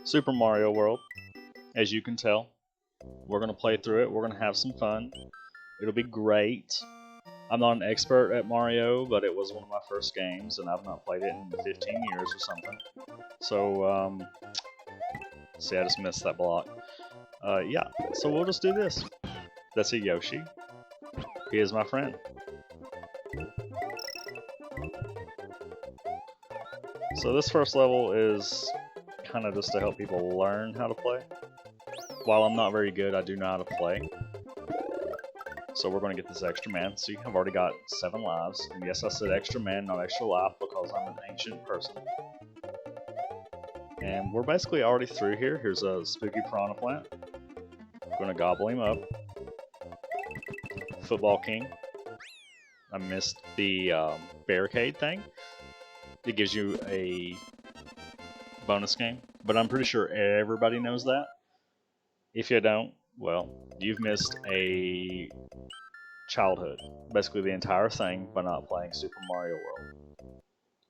Super Mario World. As you can tell, we're going to play through it. We're going to have some fun. It'll be great. I'm not an expert at Mario, but it was one of my first games, and I've not played it in 15 years or something. So, see, I just missed that block. Yeah, so we'll just do this. That's a Yoshi. He is my friend. So this first level is kind of just to help people learn how to play. While I'm not very good, I do know how to play. So we're going to get this extra man. See, I've already got 7 lives. And yes, I said extra man, not extra life, because I'm an ancient person. And we're basically already through here. Here's a spooky piranha plant. I'm going to gobble him up. Football King. I missed the barricade thing. It gives you a bonus game, but I'm pretty sure everybody knows that. If you don't, well, you've missed a childhood. Basically the entire thing by not playing Super Mario World.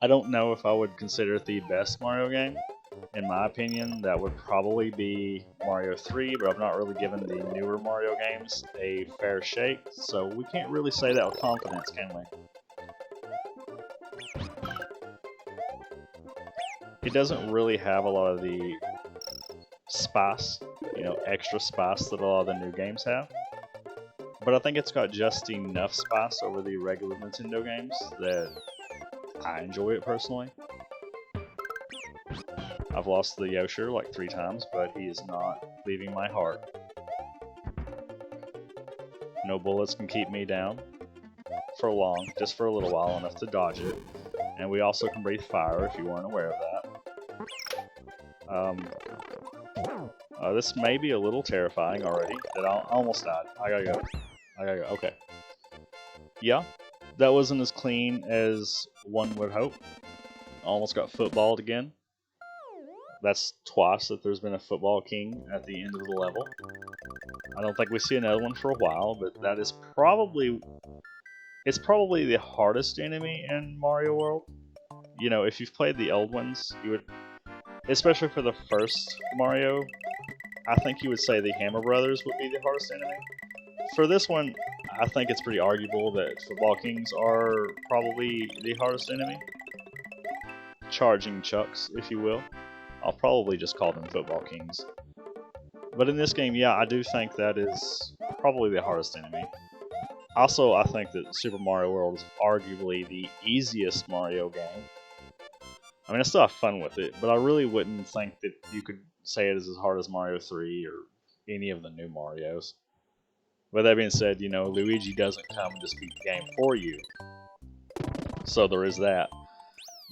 I don't know if I would consider it the best Mario game. In my opinion, that would probably be Mario 3, but I've not really given the newer Mario games a fair shake, so we can't really say that with confidence, can we? It doesn't really have a lot of the spice, extra spice that a lot of the new games have. But I think it's got just enough spice over the regular Nintendo games that I enjoy it personally. I've lost the Yoshi like 3 times, but he is not leaving my heart. No bullets can keep me down for long, just for a little while, enough to dodge it. And we also can breathe fire if you weren't aware of that. This may be a little terrifying already. That I almost died. I gotta go. Okay. Yeah, that wasn't as clean as one would hope. Almost got footballed again. That's twice that there's been a football king at the end of the level. I don't think we see another one for a while, but that is probably... It's probably the hardest enemy in Mario World. If you've played the old ones, you would... Especially for the first Mario, I think you would say the Hammer Brothers would be the hardest enemy. For this one, I think it's pretty arguable that Football Kings are probably the hardest enemy. Charging Chucks, if you will. I'll probably just call them Football Kings. But in this game, yeah, I do think that is probably the hardest enemy. Also, I think that Super Mario World is arguably the easiest Mario game. I mean, I still have fun with it, but I really wouldn't think that you could say it is as hard as Mario 3 or any of the new Marios. With that being said, Luigi doesn't come and just beat the game for you. So there is that.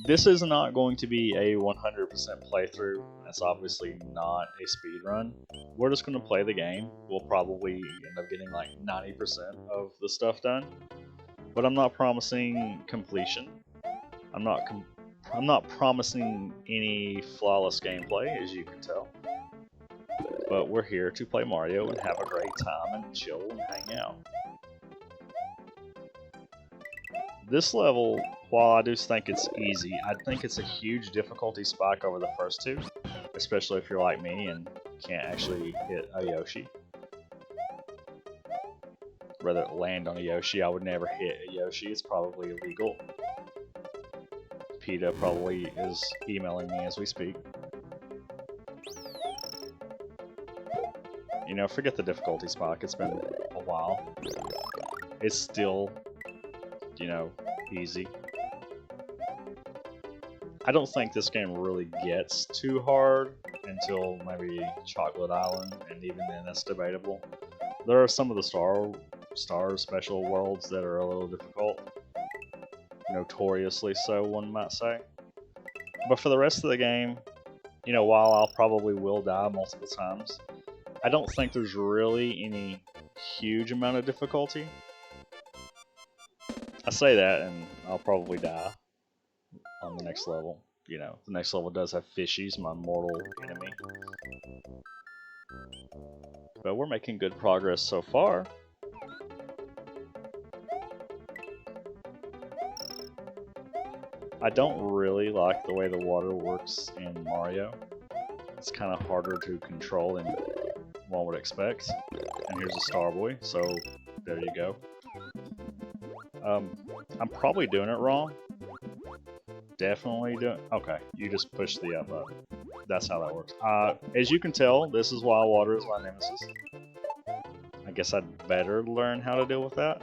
This is not going to be a 100% playthrough. That's obviously not a speed run. We're just going to play the game. We'll probably end up getting like 90% of the stuff done. But I'm not promising completion. I'm not promising any flawless gameplay, as you can tell. But we're here to play Mario and have a great time and chill and hang out. This level, while I do think it's easy, I think it's a huge difficulty spike over the first 2, especially if you're like me and can't actually hit a Yoshi. Rather land on a Yoshi, I would never hit a Yoshi, it's probably illegal. PETA probably is emailing me as we speak. Forget the difficulty spike, it's been a while. It's still, easy. I don't think this game really gets too hard until maybe Chocolate Island, and even then that's debatable. There are some of the Star Special worlds that are a little difficult. Notoriously so, one might say. But for the rest of the game, while I'll probably will die multiple times, I don't think there's really any huge amount of difficulty. I say that and I'll probably die on the next level. The next level does have Fishies, my mortal enemy. But we're making good progress so far. I don't really like the way the water works in Mario. It's kind of harder to control than one would expect. And here's a Star Boy, so there you go. I'm probably doing it wrong. Definitely doing. Okay, you just push the up button. That's how that works. As you can tell, this is why water is my nemesis. I guess I'd better learn how to deal with that,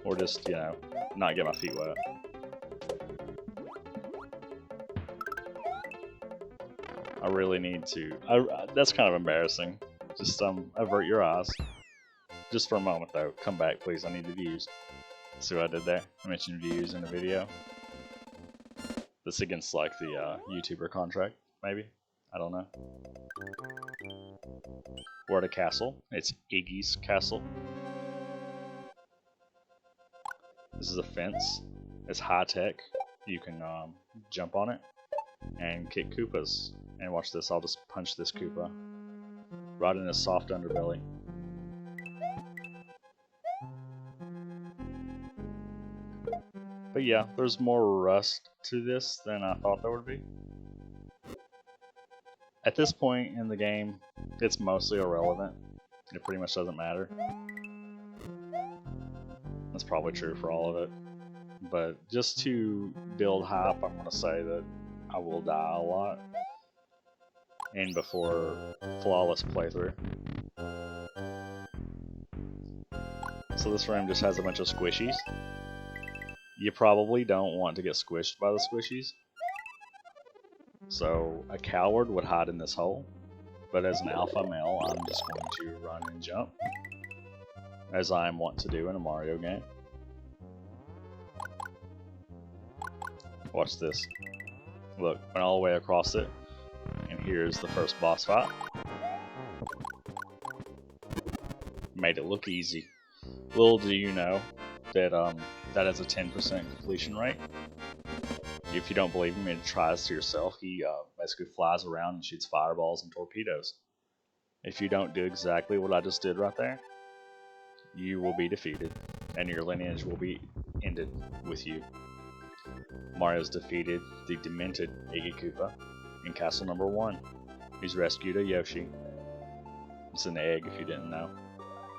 or just, you know, not get my feet wet. I really need to. That's kind of embarrassing. Just avert your eyes. Just for a moment though. Come back, please. I need the views. See what I did there? I mentioned views in the video. This against like the YouTuber contract, maybe? I don't know. We're at a castle. It's Iggy's castle. This is a fence. It's high tech. You can jump on it and kick Koopas. And watch this. I'll just punch this Koopa right in his soft underbelly. But yeah, there's more rust to this than I thought there would be. At this point in the game, it's mostly irrelevant. It pretty much doesn't matter. That's probably true for all of it. But just to build hype, I'm going to say that I will die a lot in before flawless playthrough. So this room just has a bunch of squishies. You probably don't want to get squished by the squishies. So a coward would hide in this hole. But as an alpha male, I'm just going to run and jump, as I am wont to do in a Mario game. Watch this. Look, went all the way across it, and here's the first boss fight. Made it look easy. Little do you know that that is a 10% completion rate. If you don't believe me, try this to yourself. He basically flies around and shoots fireballs and torpedoes. If you don't do exactly what I just did right there, you will be defeated, and your lineage will be ended with you. Mario's defeated the demented Iggy Koopa in Castle Number 1. He's rescued a Yoshi. It's an egg, if you didn't know.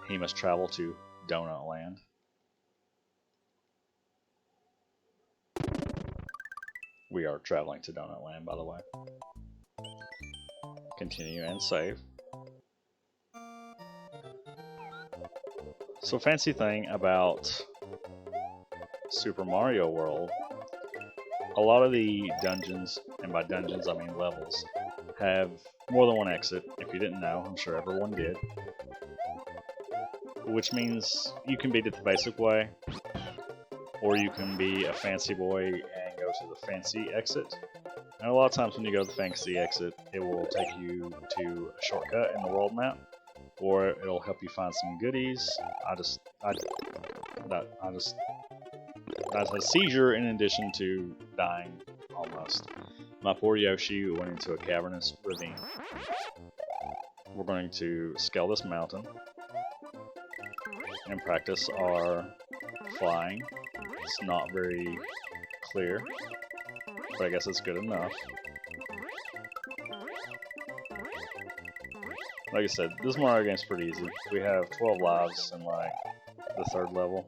He must travel to Donut Land. We are traveling to Donut Land, by the way. Continue and save. So, fancy thing about Super Mario World, a lot of the dungeons, and by dungeons I mean levels, have more than one exit. If you didn't know, I'm sure everyone did. Which means you can beat it the basic way, or you can be a fancy boy and go to the fancy exit. And a lot of times when you go to the fancy exit, it will take you to a shortcut in the world map, or it'll help you find some goodies. That's a seizure in addition to dying almost. My poor Yoshi went into a cavernous ravine. We're going to scale this mountain and practice our flying. It's not very clear, but I guess it's good enough. Like I said, this Mario game's pretty easy. We have 12 lives in like the 3rd level.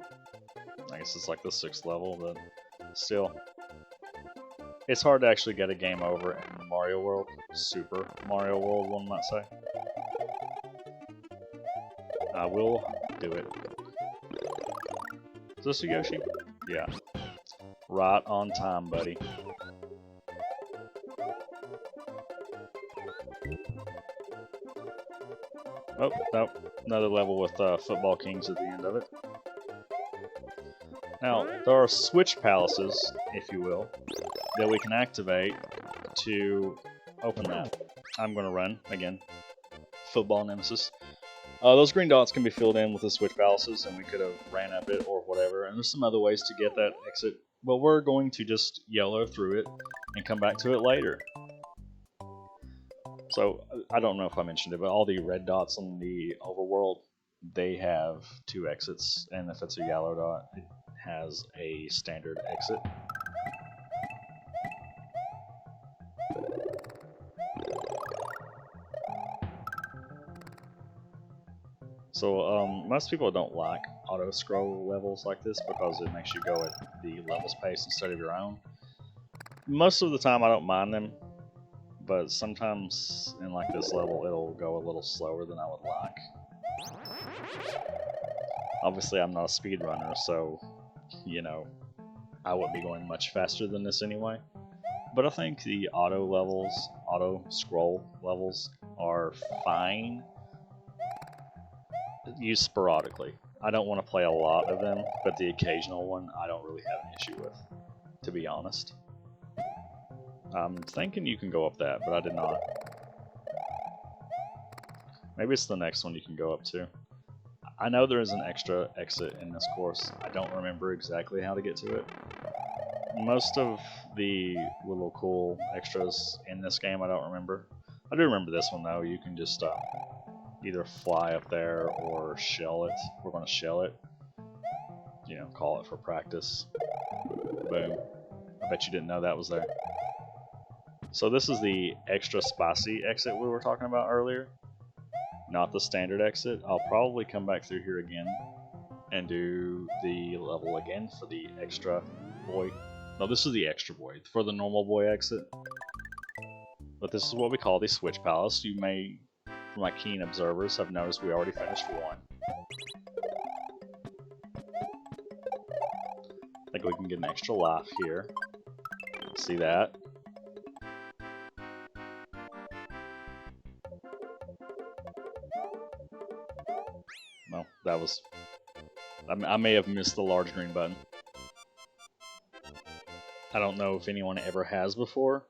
I guess it's like the 6th level, but still. It's hard to actually get a game over in Mario World. Super Mario World, one might say. I will do it. Is this a Yoshi? Yeah. Right on time, buddy. Oh, nope. Another level with Football Kings at the end of it. Now, there are switch palaces, if you will, that we can activate to open that. I'm going to run, again, football nemesis. Those green dots can be filled in with the switch palaces, and we could have ran up it or whatever. And there's some other ways to get that exit, but we're going to just YOLO through it and come back to it later. So, I don't know if I mentioned it, but all the red dots on the overworld, they have 2 exits, and if it's a yellow dot, it has a standard exit. So most people don't like auto scroll levels like this because it makes you go at the level's pace instead of your own. Most of the time I don't mind them, but sometimes in like this level it'll go a little slower than I would like. Obviously I'm not a speedrunner, so you know, I wouldn't be going much faster than this anyway. But I think the auto scroll levels are fine, used sporadically. I don't want to play a lot of them, but the occasional one I don't really have an issue with, to be honest. I'm thinking you can go up that, but I did not. Maybe it's the next one you can go up to. I know there is an extra exit in this course. I don't remember exactly how to get to it. Most of the little cool extras in this game I don't remember. I do remember this one though. You can just either fly up there or shell it. We're going to shell it. You know, call it for practice. Boom. I bet you didn't know that was there. So this is the extra spicy exit we were talking about earlier. Not the standard exit. I'll probably come back through here again and do the level again for the extra boy. No, this is the extra boy. For the normal boy exit. But this is what we call the Switch Palace. You may, for my keen observers, have noticed we already finished one. I think we can get an extra life here. See that? Well, that was... I may have missed the large green button. I don't know if anyone ever has before,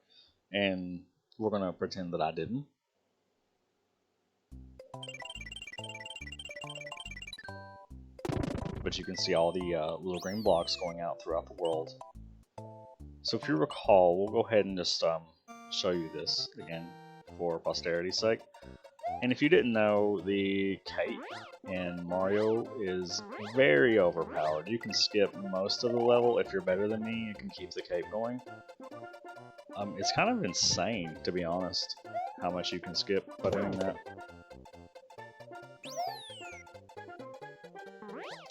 and we're gonna pretend that I didn't. But you can see all the little green blocks going out throughout the world. So if you recall, we'll go ahead and just show you this again for posterity's sake. And if you didn't know, the cape in Mario is very overpowered. You can skip most of the level if you're better than me. You can keep the cape going. It's kind of insane, to be honest, how much you can skip by doing that.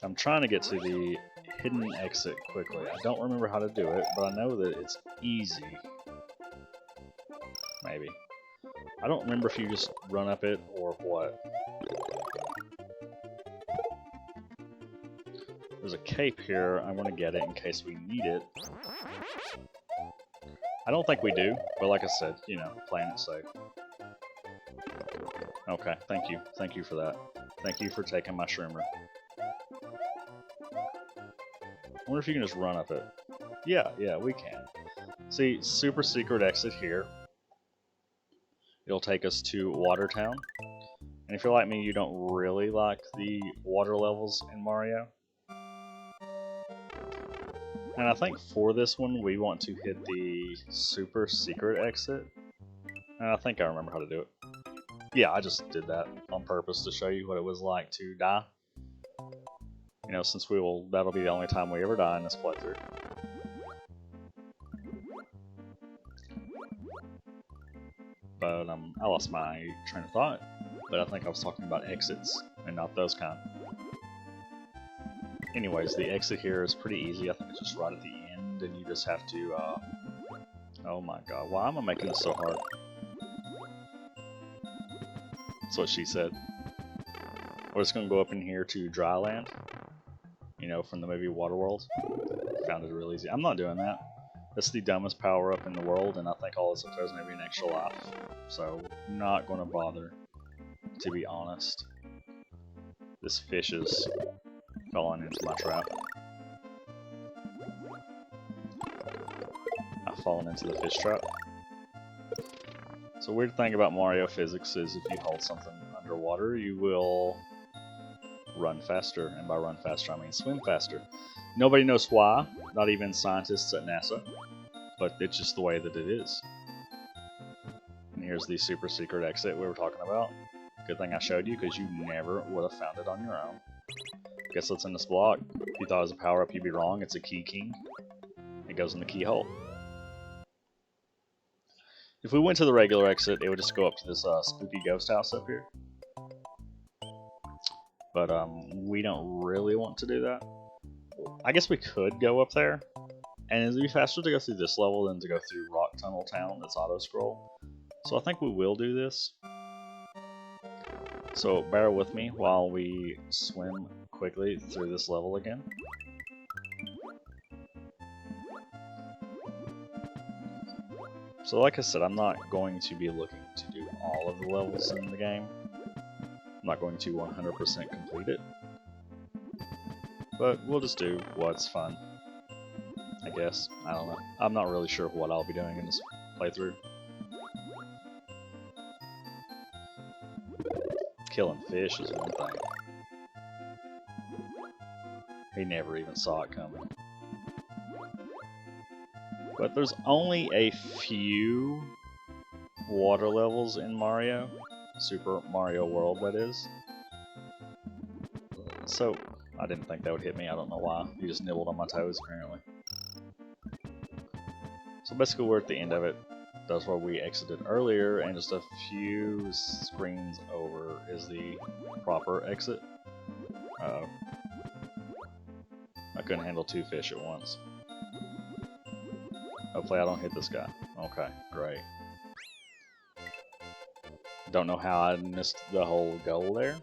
I'm trying to get to the hidden exit quickly. I don't remember how to do it, but I know that it's easy. Maybe. I don't remember if you just run up it or what. There's a cape here. I want to get it in case we need it. I don't think we do, but like I said, you know, playing it safe. Okay, thank you. Thank you for that. Thank you for taking my shrimmer. I wonder if you can just run up it. Yeah, we can. See, super secret exit here. It'll take us to Watertown. And if you're like me, you don't really like the water levels in Mario. And I think for this one, we want to hit the super secret exit. And I think I remember how to do it. Yeah, I just did that on purpose to show you what it was like to die. You know, since that'll be the only time we ever die in this playthrough. But I lost my train of thought. But I think I was talking about exits and not those kind. Anyways, the exit here is pretty easy. I think it's just right at the end, and you just have to. Oh my god, why am I making this so hard? That's what she said. We're just gonna go up in here to dry land. You know, from the movie Waterworld. Found it real easy. I'm not doing that. That's the dumbest power up in the world, and I think all this up there is maybe an extra life. So, not gonna bother, to be honest. This fish is falling into my trap. I've fallen into the fish trap. So, weird thing about Mario physics is if you hold something underwater, you will run faster, and by run faster I mean swim faster. Nobody knows why, not even scientists at NASA, but it's just the way that it is. And here's the super secret exit we were talking about. Good thing I showed you, because you never would have found it on your own. Guess what's in this block? If you thought it was a power-up, you'd be wrong. It's a key king. It goes in the keyhole. If we went to the regular exit, it would just go up to this spooky ghost house up here. but we don't really want to do that. I guess we could go up there, and it'd be faster to go through this level than to go through Rock Tunnel Town that's auto-scroll. So I think we will do this. So bear with me while we swim quickly through this level again. So like I said, I'm not going to be looking to do all of the levels in the game. I'm not going to 100% complete it. But we'll just do what's fun, I guess. I don't know. I'm not really sure what I'll be doing in this playthrough. Killing fish is one thing. He never even saw it coming. But there's only a few water levels in Mario. Super Mario World, that is. So, I didn't think that would hit me. I don't know why. He just nibbled on my toes, apparently. So basically we're at the end of it. That's where we exited earlier, and just a few screens over is the proper exit. Uh-oh. I couldn't handle 2 fish at once. Hopefully I don't hit this guy. Okay, great. Don't know how I missed the whole goal there,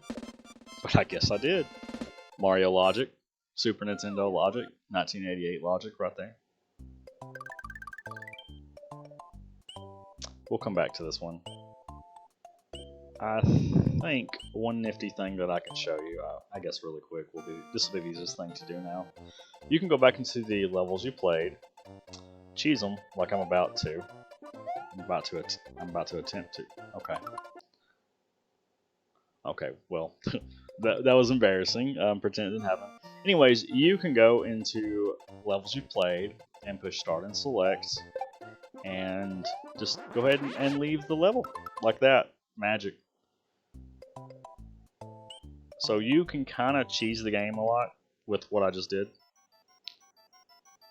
but I guess I did. Mario logic, Super Nintendo logic, 1988 logic right there. We'll come back to this one. I think one nifty thing that I can show you, I guess really quick, will be this will be the easiest thing to do now. You can go back into the levels you played, cheese them like I'm about to. I'm about to attempt to. Okay. Okay. Well, that was embarrassing. Pretend it didn't happen. Anyways, you can go into levels you played and push start and select, and just go ahead and leave the level like that. Magic. So you can kind of cheese the game a lot with what I just did.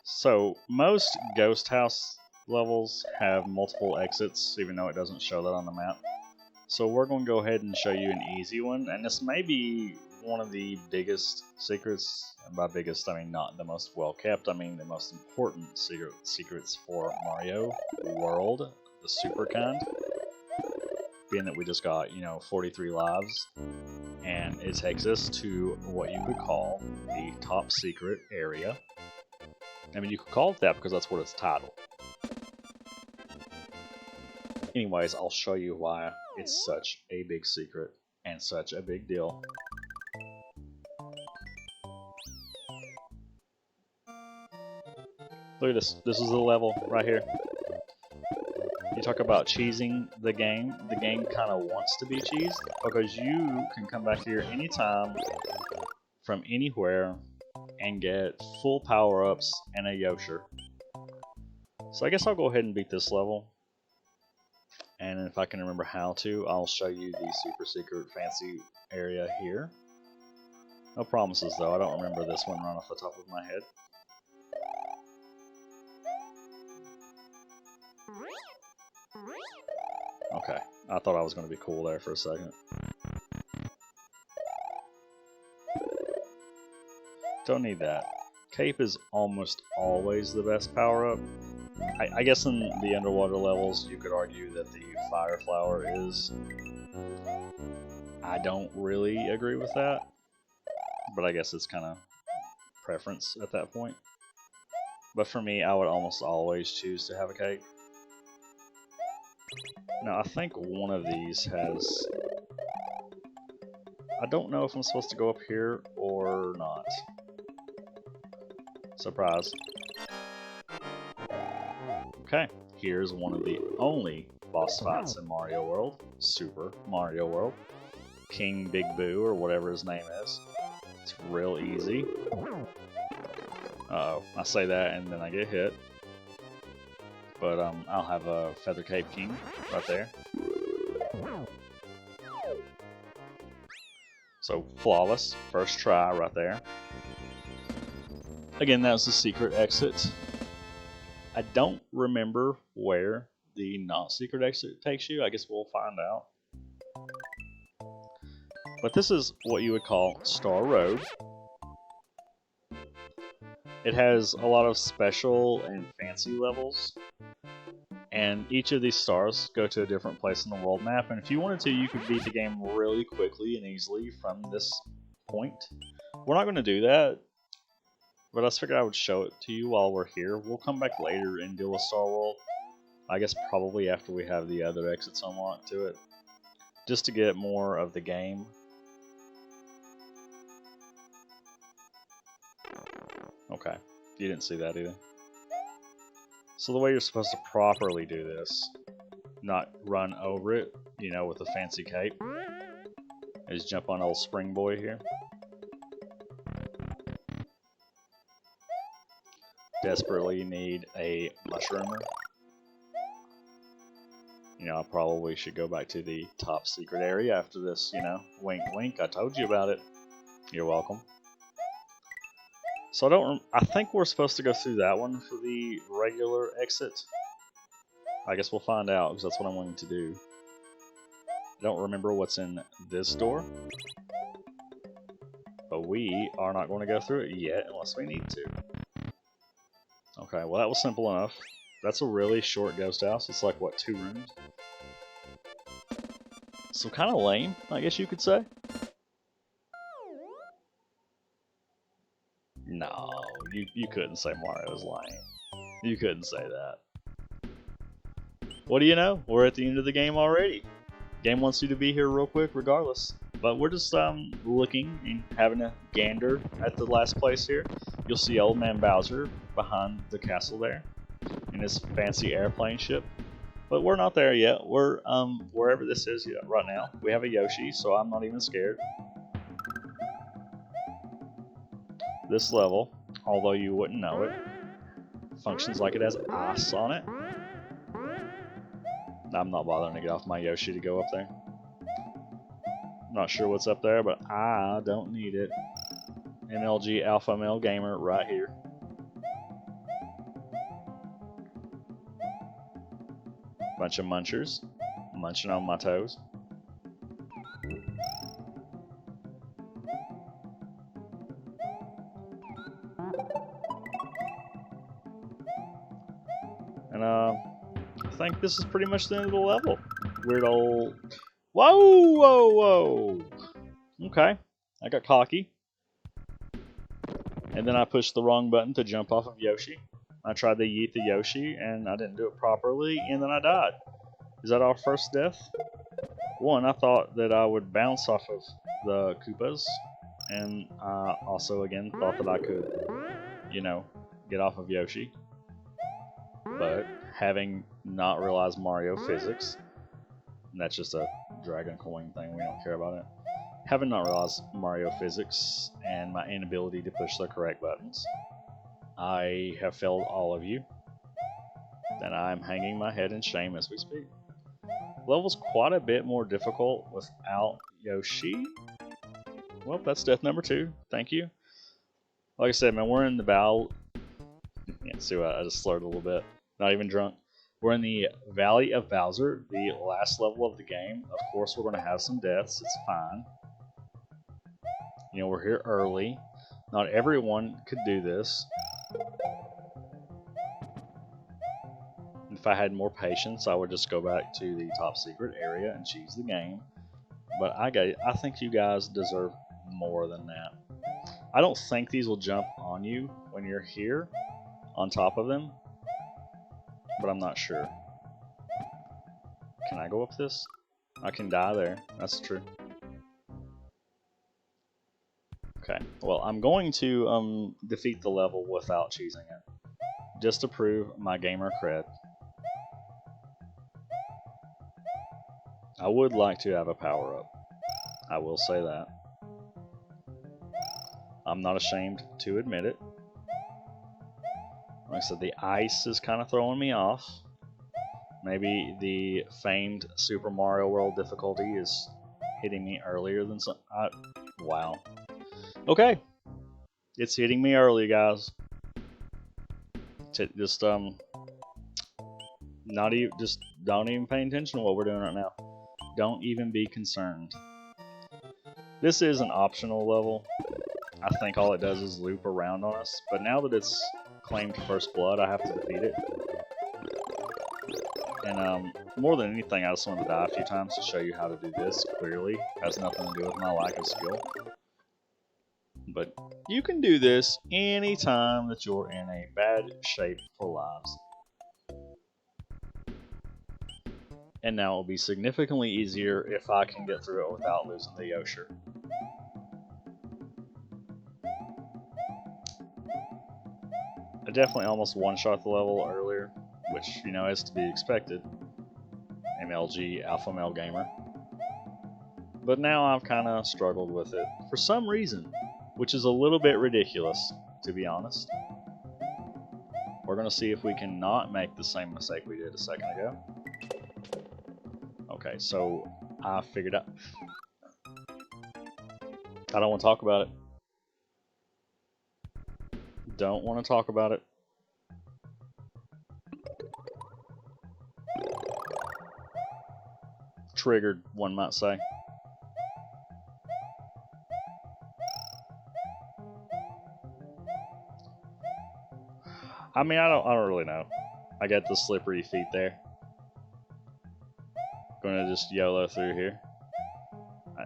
So most ghost house levels have multiple exits, even though it doesn't show that on the map. So we're going to go ahead and show you an easy one, and this may be one of the biggest secrets. And by biggest, I mean not the most well kept, I mean the most important secrets for Mario World, the super kind. Being that we just got, 43 lives, and it takes us to what you could call the top secret area. I mean, you could call it that because that's what it's titled. Anyways, I'll show you why it's such a big secret and such a big deal. Look at this. This is the level right here. You talk about cheesing the game kind of wants to be cheesed because you can come back here anytime from anywhere and get full power-ups and a Yosher. So I guess I'll go ahead and beat this level. And if I can remember how to, I'll show you the super secret fancy area here. No promises though, I don't remember this one right off the top of my head. Okay, I thought I was going to be cool there for a second. Don't need that. Cape is almost always the best power-up. I guess in the underwater levels you could argue that the fire flower is. I don't really agree with that, but I guess it's kind of preference at that point. But for me, I would almost always choose to have a cape. Now, I think one of these has... I don't know if I'm supposed to go up here or not. Surprise. Okay, here's one of the only boss fights in Mario World. Super Mario World. King Big Boo, or whatever his name is. It's real easy. Uh-oh, I say that and then I get hit. But I'll have a Feather Cape King right there. So flawless, first try right there. Again, that was the secret exit. I don't remember where the not secret exit takes you. I guess we'll find out. But this is what you would call Star Road. It has a lot of special and fancy levels, and each of these stars go to a different place in the world map, and if you wanted to, you could beat the game really quickly and easily from this point. We're not going to do that, but I just figured I would show it to you while we're here. We'll come back later and deal with Star World, I guess probably after we have the other exits unlocked to it, just to get more of the game. Okay, you didn't see that either. So the way you're supposed to properly do this, not run over it, you know, with a fancy cape, is jump on old Spring Boy here. Desperately need a mushroomer. You know, I probably should go back to the top secret area after this, you know. Wink, wink, I told you about it. You're welcome. So I think we're supposed to go through that one for the regular exit. I guess we'll find out, because that's what I'm wanting to do. I don't remember what's in this door, but we are not going to go through it yet unless we need to. Okay, well that was simple enough. That's a really short ghost house. It's like, what, 2 rooms? So kind of lame, I guess you could say. No, you couldn't say Mario's lame. You couldn't say that. What do you know? We're at the end of the game already. Game wants you to be here real quick regardless. But we're just looking and having a gander at the last place here. You'll see Old Man Bowser behind the castle there in his fancy airplane ship. But we're not there yet. We're wherever this is right now. We have a Yoshi, so I'm not even scared. This level, although you wouldn't know it, functions like it has ice on it. I'm not bothering to get off my Yoshi to go up there. Not sure what's up there, but I don't need it. MLG Alpha Male Gamer right here. Bunch of munchers, munching on my toes. And I think this is pretty much the end of the level. Weird old... Whoa, whoa, whoa! Okay, I got cocky. And then I pushed the wrong button to jump off of Yoshi. I tried to yeet the Yoshi, and I didn't do it properly, and then I died. Is that our first death? One, I thought that I would bounce off of the Koopas, and I also, again, thought that I could, you know, get off of Yoshi. But having not realized Mario physics, and that's just a dragon coin thing, we don't care about it. Having not realized Mario physics and my inability to push the correct buttons, I have failed all of you, and I'm hanging my head in shame as we speak. The level's quite a bit more difficult without Yoshi. Well, that's death number 2. Thank you. Like I said, man, we're in the Val. Yeah, see what I just slurred a little bit. Not even drunk. We're in the Valley of Bowser, the last level of the game. Of course, we're going to have some deaths. It's fine. You know, we're here early. Not everyone could do this. If I had more patience, I would just go back to the top secret area and cheese the game. But I think you guys deserve more than that. I don't think these will jump on you when you're here, on top of them. But I'm not sure. Can I go up this? I can die there. That's true. Okay. Well, I'm going to defeat the level without cheesing it, just to prove my gamer cred. I would like to have a power-up. I will say that. I'm not ashamed to admit it. Like I said, the ice is kind of throwing me off. Maybe the famed Super Mario World difficulty is hitting me earlier than some. Wow. Okay. It's hitting me early, guys. Just don't even pay attention to what we're doing right now. Don't even be concerned. This is an optional level. I think all it does is loop around on us, but now that it's claimed first blood, I have to defeat it. And more than anything, I just wanted to die a few times to show you how to do this. Clearly, has nothing to do with my lack of skill. But you can do this anytime that you're in a bad shape for lives. And now it'll be significantly easier if I can get through it without losing the Yosher. I definitely almost one-shot the level earlier, which, you know, is to be expected. MLG Alpha Male Gamer. But now I've kind of struggled with it for some reason, which is a little bit ridiculous, to be honest. We're going to see if we can not make the same mistake we did a second ago. Okay, so I figured out. I don't want to talk about it. Don't want to talk about it. Triggered, one might say. I mean, I don't really know. I got the slippery feet there. Gonna just YOLO through here.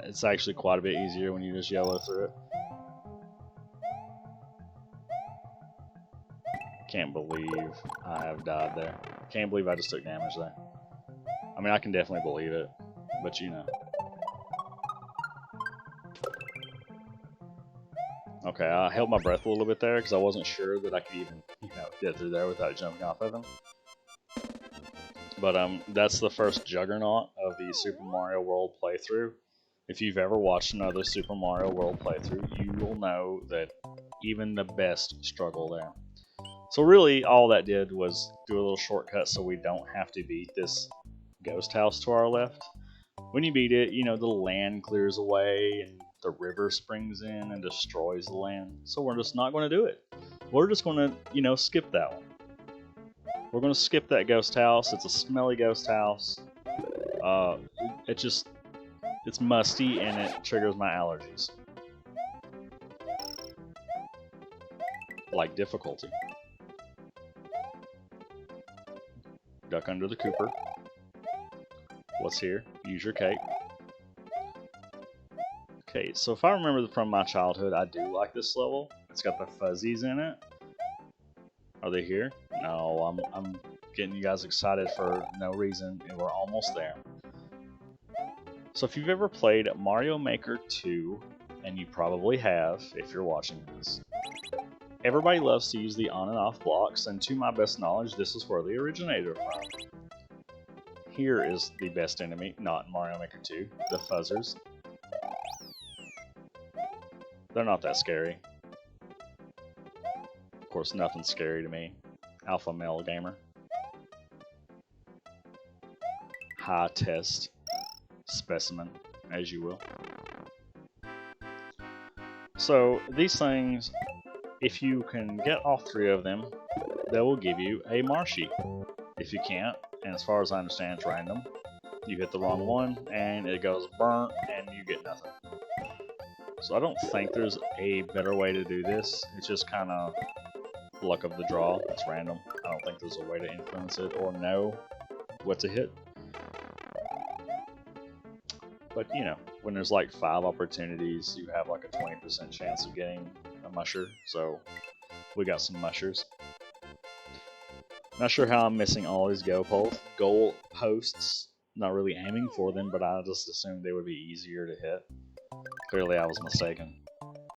It's actually quite a bit easier when you just YOLO through it. Can't believe I have died there. Can't believe I just took damage there. I mean, I can definitely believe it, but you know. Okay, I held my breath a little bit there because I wasn't sure that I could even, you know, get through there without jumping off of him. But that's the first juggernaut of the Super Mario World playthrough. If you've ever watched another Super Mario World playthrough, you will know that even the best struggle there. So really, all that did was do a little shortcut so we don't have to beat this ghost house to our left. When you beat it, you know, the land clears away and the river springs in and destroys the land. So we're just not going to do it. We're just going to, you know, skip that one. We're going to skip that ghost house. It's a smelly ghost house. It's musty and it triggers my allergies. Like difficulty. Duck under the Cooper. What's here? Use your cape. Okay, so if I remember from my childhood, I do like this level. It's got the fuzzies in it. Are they here? No, I'm getting you guys excited for no reason, and we're almost there. So if you've ever played Mario Maker 2, and you probably have if you're watching this, everybody loves to use the on and off blocks, and to my best knowledge, this is where they originated from. Here is the best enemy, not Mario Maker 2, the fuzzers. They're not that scary. Of course, nothing's scary to me. Alpha Male Gamer. High test specimen, as you will. So, these things, if you can get all 3 of them, they will give you a Marshy. If you can't, and as far as I understand, it's random, you hit the wrong one, and it goes burnt, and you get nothing. So I don't think there's a better way to do this. It's just kind of luck of the draw. It's random. I don't think there's a way to influence it or know what to hit. But, you know, when there's like 5 opportunities, you have like a 20% chance of getting a musher. So we got some mushers. Not sure how I'm missing all these goal posts. Not really aiming for them, but I just assumed they would be easier to hit. Clearly I was mistaken.